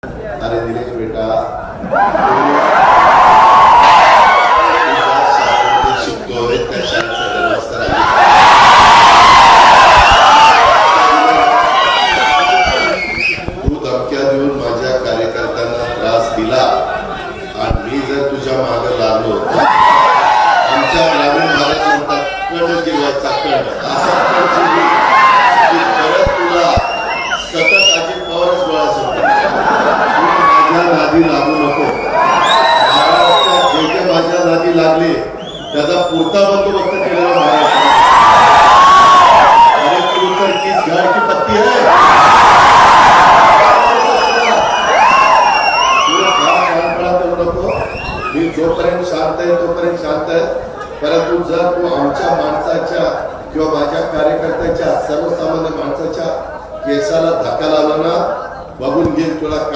अरे दिनेश बेटा शिकतोय तू धमक्या देऊन माझ्या कार्यकर्त्यांना त्रास दिला आणि मी जर तुझ्या मागे लागलो आमच्या ग्रामीण भागात म्हणतात कण जिल्ह्याचा कण परत तुला सतत अजित पवारच गोळा सोडतो माझ्या नादी लागू नको महाराष्ट्रात जे जे माझ्या नादी लागले त्याचा पुरता बंदोबस्त केलेला महाराष्ट्र अरे तू तर किस झाड की पत्ती आहे मी जोपर्यंत शांत आहे तोपर्यंत शांत आहे परंतु जर तू आमच्या माणसाच्या किंवा माझ्या कार्यकर्त्याच्या सर्वसामान्य माणसाच्या केसाला धक्का लावला ना बघून घेईल तुला